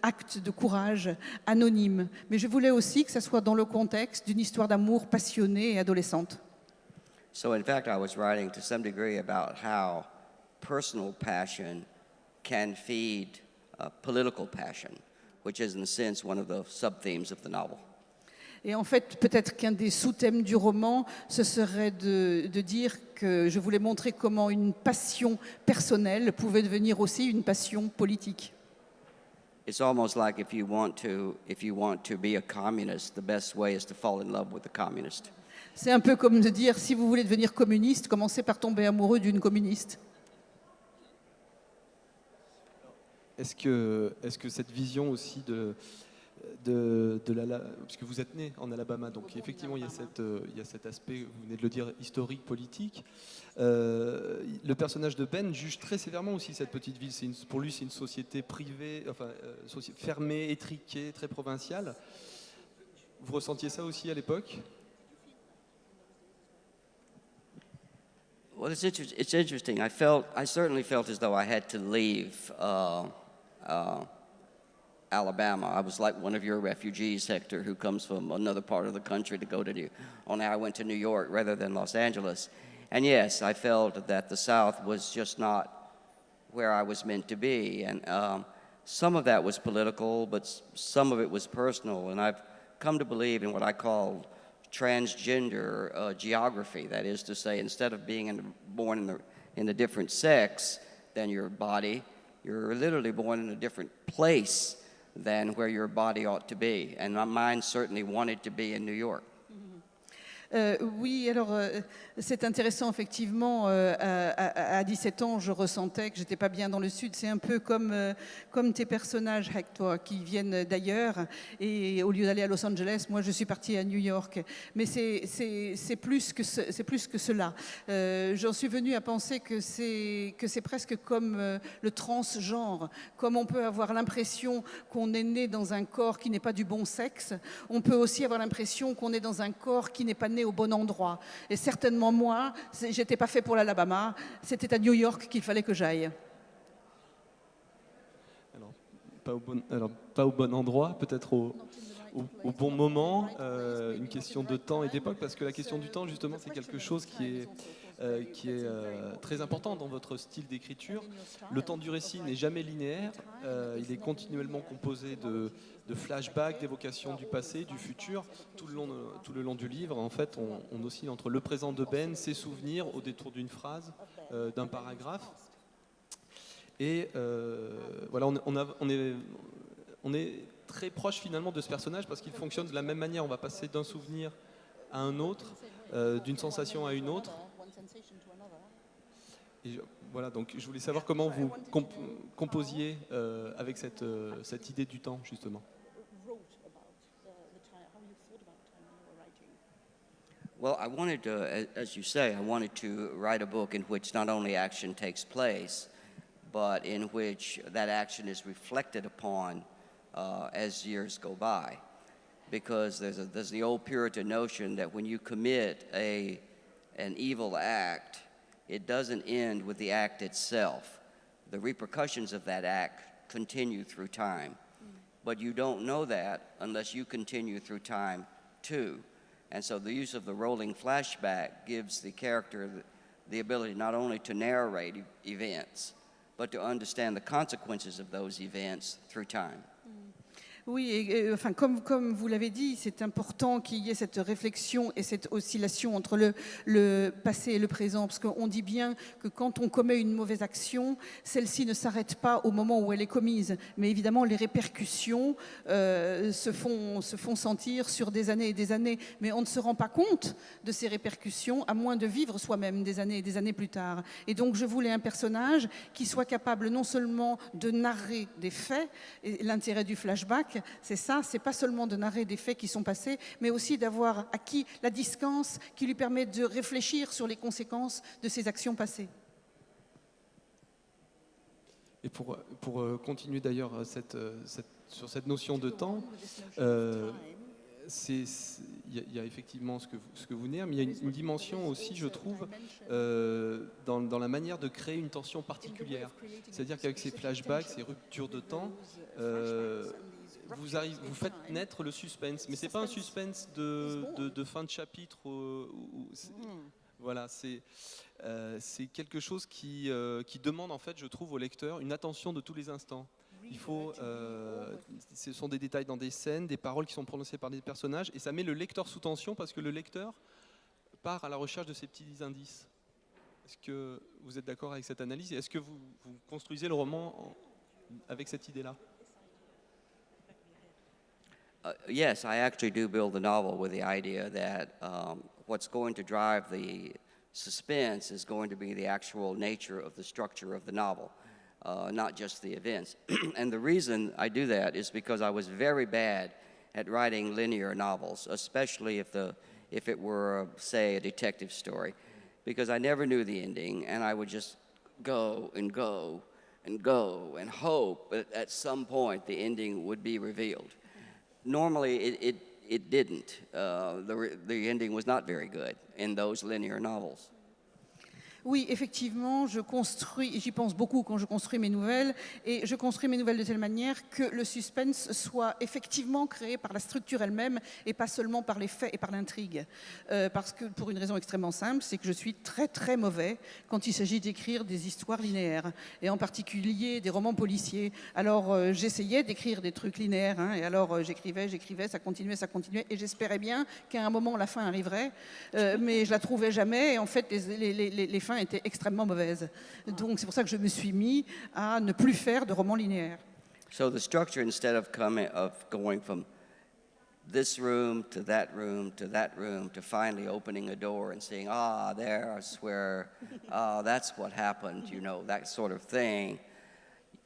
actes de courage anonymes. Mais je voulais aussi que ça soit dans le contexte d'une histoire d'amour passionnée et adolescente. So in fact, I was writing to some degree about how personal passion can feed political passion, which is in a sense one of the sub-themes of the novel. Et en fait, peut-être qu'un des sous-thèmes du roman, ce serait de dire que je voulais montrer comment une passion personnelle pouvait devenir aussi une passion politique. It's almost like if you want to be a communist, the best way is to fall in love with a communist. C'est un peu comme de dire, si vous voulez devenir communiste, commencez par tomber amoureux d'une communiste. Est-ce que cette vision aussi puisque vous êtes né en Alabama, donc effectivement il y a cet aspect, vous venez de le dire, historique, politique. Le personnage de Ben juge très sévèrement aussi cette petite ville. Pour lui, c'est une société privée, fermée, étriquée, très provinciale. Vous ressentiez ça aussi à l'époque? Well, it's interesting. I certainly felt as though I had to leave Alabama. I was like one of your refugees, Hector, who comes from another part of the country to go to only I went to New York rather than Los Angeles. And yes, I felt that the South was just not where I was meant to be. And some of that was political, but some of it was personal. And I've come to believe in what I call transgender geography. That is to say, instead of being born in a different sex than your body, you're literally born in a different place than where your body ought to be. And mine certainly wanted to be in New York. Oui, alors c'est intéressant effectivement, à 17 ans je ressentais que j'étais pas bien dans le Sud. C'est un peu comme tes personnages, Hector, qui viennent d'ailleurs et au lieu d'aller à Los Angeles, moi je suis partie à New York. Mais c'est plus que cela. J'en suis venue à penser que c'est presque comme le transgenre, comme on peut avoir l'impression qu'on est né dans un corps qui n'est pas du bon sexe, on peut aussi avoir l'impression qu'on est dans un corps qui n'est pas né au bon endroit. Et certainement moi, j'étais pas fait pour l'Alabama, c'était à New York qu'il fallait que j'aille. Alors, pas au bon endroit, peut-être au bon moment, une question de temps et d'époque, parce que la question du temps, justement, c'est quelque chose qui est très important dans votre style d'écriture. Le temps du récit n'est jamais linéaire, il est continuellement composé de flashbacks, d'évocations du passé, du futur. Tout le long du livre, en fait, on oscille entre le présent de Ben, ses souvenirs, au détour d'une phrase, d'un paragraphe. Et voilà, on est très proche finalement de ce personnage parce qu'il fonctionne de la même manière. On va passer d'un souvenir à un autre, d'une sensation à une autre. Et voilà, donc je voulais savoir comment vous composiez avec cette idée du temps, justement. Well, I wanted to, as you say, I wanted to write a book in which not only action takes place, but in which that action is reflected upon as years go by. because there's the old Puritan notion that when you commit an evil act, it doesn't end with the act itself. The repercussions of that act continue through time. But you don't know that unless you continue through time too. And so the use of the rolling flashback gives the character the ability not only to narrate events, but to understand the consequences of those events through time. Oui, enfin, comme vous l'avez dit, c'est important qu'il y ait cette réflexion et cette oscillation entre le passé et le présent, parce qu'on dit bien que quand on commet une mauvaise action, celle-ci ne s'arrête pas au moment où elle est commise, mais évidemment les répercussions se font sentir sur des années et des années, mais on ne se rend pas compte de ces répercussions à moins de vivre soi-même des années et des années plus tard. Et donc je voulais un personnage qui soit capable non seulement de narrer des faits, et l'intérêt du flashback, c'est ça, c'est pas seulement de narrer des faits qui sont passés, mais aussi d'avoir acquis la distance qui lui permet de réfléchir sur les conséquences de ses actions passées. Et pour continuer d'ailleurs sur cette notion de temps, il y a effectivement ce que vous venez, mais il y a une dimension aussi, je trouve, dans la manière de créer une tension particulière. C'est-à-dire qu'avec ces flashbacks, ces ruptures de temps, vous faites naître le suspense, mais c'est pas un suspense de fin de chapitre. Voilà, c'est quelque chose qui demande en fait, je trouve, au lecteur une attention de tous les instants. Ce sont des détails dans des scènes, des paroles qui sont prononcées par des personnages, et ça met le lecteur sous tension parce que le lecteur part à la recherche de ces petits indices. Est-ce que vous êtes d'accord avec cette analyse? Est-ce que vous construisez le roman avec cette idée-là? Yes, I actually do build the novel with the idea that what's going to drive the suspense is going to be the actual nature of the structure of the novel, not just the events. And the reason I do that is because I was very bad at writing linear novels, especially if it were, say, a detective story, because I never knew the ending, and I would just go and go and go and hope that at some point the ending would be revealed. Normally, it didn't. The ending was not very good in those linear novels. Oui, effectivement, j'y pense beaucoup quand je construis mes nouvelles, et je construis mes nouvelles de telle manière que le suspense soit effectivement créé par la structure elle-même et pas seulement par les faits et par l'intrigue. Parce que, pour une raison extrêmement simple, c'est que je suis très très mauvais quand il s'agit d'écrire des histoires linéaires, et en particulier des romans policiers. Alors j'essayais d'écrire des trucs linéaires, et alors j'écrivais, ça continuait, et j'espérais bien qu'à un moment la fin arriverait, mais je la trouvais jamais, et en fait les fins était extrêmement mauvaise. Donc c'est pour ça que je me suis mis à ne plus faire de romans linéaires. So the structure, instead of going from this room to that room to that room to finally opening a door and saying, there's where, that's what happened, that sort of thing,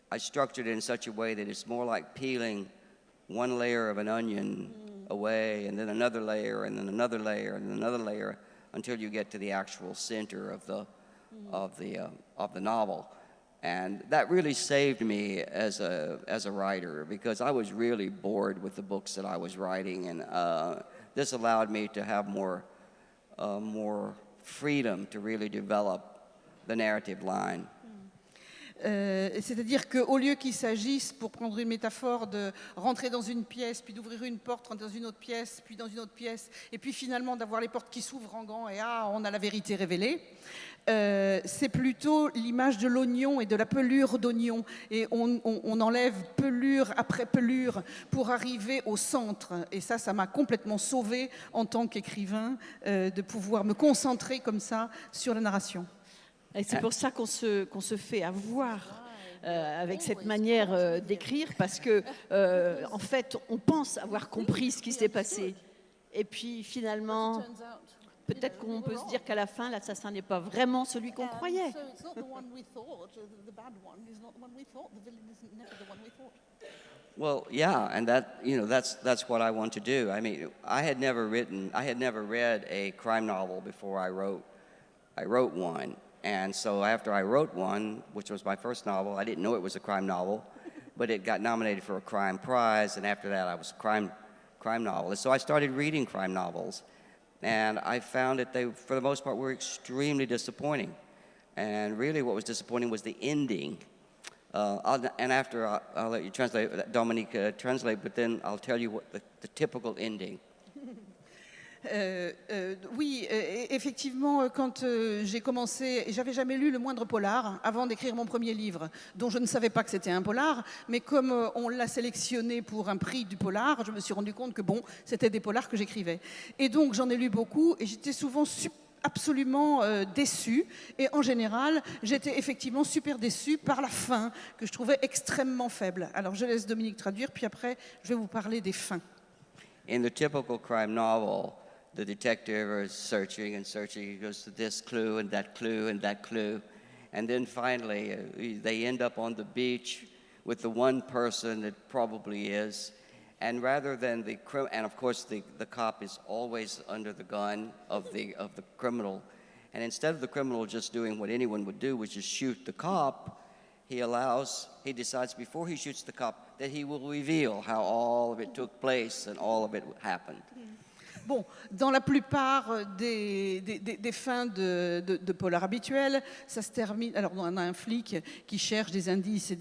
I structured it in such a way that it's more like peeling one layer of an onion away, and then another layer, and then another layer, and then another layer, until you get to the actual center of the novel. And that really saved me as a writer, because I was really bored with the books that I was writing, and this allowed me to have more freedom to really develop the narrative line. C'est-à-dire qu'au lieu qu'il s'agisse, pour prendre une métaphore, de rentrer dans une pièce, puis d'ouvrir une porte, rentrer dans une autre pièce, puis dans une autre pièce, et puis finalement d'avoir les portes qui s'ouvrent en grand, et on a la vérité révélée, c'est plutôt l'image de l'oignon et de la pelure d'oignon, et on enlève pelure après pelure pour arriver au centre, et ça m'a complètement sauvée en tant qu'écrivain, de pouvoir me concentrer comme ça sur la narration. Et c'est pour ça qu'on se fait avoir avec cette manière d'écrire, parce que en fait, on pense avoir compris ce qui s'est passé. Et puis finalement, peut-être qu'on peut se dire qu'à la fin, l'assassin n'est pas vraiment celui qu'on croyait. Well, yeah, and that's what I want to do. I mean, I had never read a crime novel before I wrote one. And so after I wrote one, which was my first novel, I didn't know it was a crime novel, but it got nominated for a crime prize, and after that I was crime crime novelist. So I started reading crime novels, and I found that they, for the most part, were extremely disappointing. And really what was disappointing was the ending. And after I'll let you translate, Dominique translate, but then I'll tell you what the typical ending. Oui, effectivement, quand j'ai commencé, j'avais jamais lu le moindre polar avant d'écrire mon premier livre, dont je ne savais pas que c'était un polar, mais comme on l'a sélectionné pour un prix du polar, je me suis rendu compte que bon, c'était des polars que j'écrivais. Et donc j'en ai lu beaucoup et j'étais souvent absolument déçue. Et en général, j'étais effectivement super déçue par la fin, que je trouvais extrêmement faible. Alors je laisse Dominique traduire, puis après je vais vous parler des fins. In the typical crime novel, the detective is searching and searching. He goes to this clue and that clue and that clue. And then finally, they end up on the beach with the one person that probably is. And rather than and of course the cop is always under the gun of the criminal. And instead of the criminal just doing what anyone would do, which is shoot the cop, he decides before he shoots the cop that he will reveal how all of it took place and all of it happened. Bon, dans la plupart des fins de polar habituels, ça se termine. Alors, on a un flic qui cherche des indices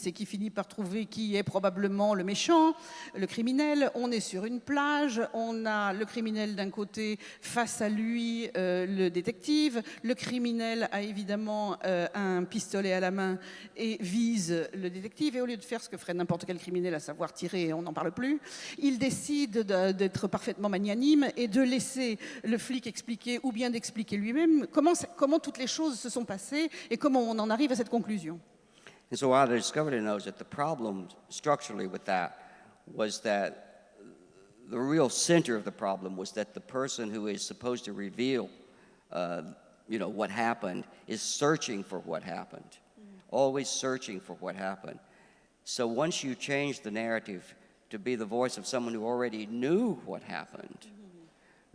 et qui finit par trouver qui est probablement le méchant, le criminel. On est sur une plage, on a le criminel d'un côté, face à lui, le détective. Le criminel a évidemment un pistolet à la main et vise le détective. Et au lieu de faire ce que ferait n'importe quel criminel, à savoir tirer, on n'en parle plus, il décide d'être parfaitement magnanime et de laisser le flic expliquer ou bien d'expliquer lui-même comment toutes les choses se sont passées et comment on en arrive à cette conclusion. And so what I discovered in those that the problem structurally with that was that the real center of the problem was that the person who is supposed to reveal, what happened is searching for what happened, always searching for what happened. So once you change the narrative to be the voice of someone who already knew what happened,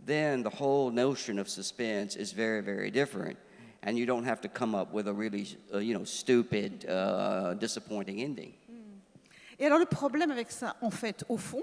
then the whole notion of suspense is very, very different. And you don't have to come up with a really, stupid, disappointing ending. Et alors le problème avec ça, en fait, au fond,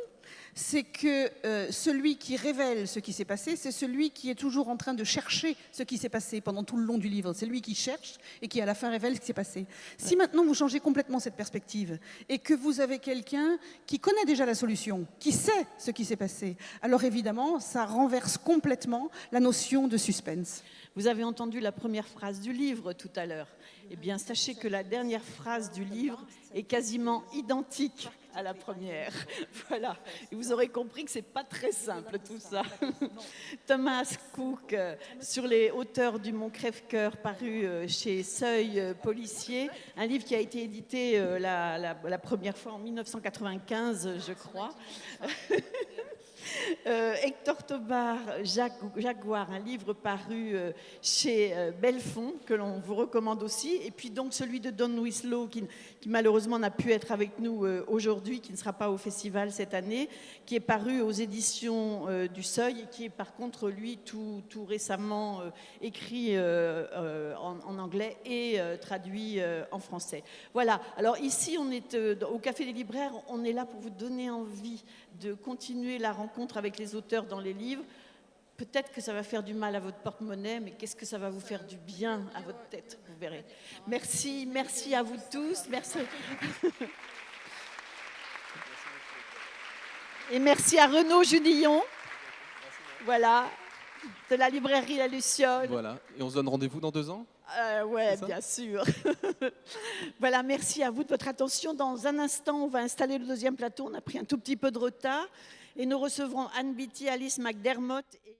c'est que celui qui révèle ce qui s'est passé, c'est celui qui est toujours en train de chercher ce qui s'est passé pendant tout le long du livre. C'est lui qui cherche et qui, à la fin, révèle ce qui s'est passé. Si maintenant vous changez complètement cette perspective et que vous avez quelqu'un qui connaît déjà la solution, qui sait ce qui s'est passé, alors évidemment, ça renverse complètement la notion de suspense. Vous avez entendu la première phrase du livre tout à l'heure. Eh bien, sachez que la dernière phrase du livre est quasiment identique à la première. Voilà. Et vous aurez compris que c'est pas très simple tout ça. Thomas Cook, sur les hauteurs du Mont Crève-Cœur, paru chez Seuil Policier, un livre qui a été édité la première fois en 1995, je crois. Hector Tobar, Jaguar, un livre paru chez Belfond, que l'on vous recommande aussi. Et puis donc celui de Don Winslow, qui malheureusement n'a pu être avec nous aujourd'hui, qui ne sera pas au festival cette année, qui est paru aux éditions du Seuil et qui est par contre, lui, tout récemment écrit en anglais et traduit en français. Voilà, alors ici, on est au Café des Libraires, on est là pour vous donner envie de continuer la rencontre avec les auteurs dans les livres. Peut-être que ça va faire du mal à votre porte-monnaie, mais qu'est-ce que ça va vous faire du bien à votre tête, vous verrez. Merci à vous tous. Merci. Et merci à Renaud Judillon, voilà, de la librairie La Luciole. Voilà, et on se donne rendez-vous dans 2 ans ? Ouais, bien sûr. Voilà, merci à vous de votre attention. Dans un instant, on va installer le deuxième plateau. On a pris un tout petit peu de retard. Et nous recevrons Anne Beattie, Alice McDermott et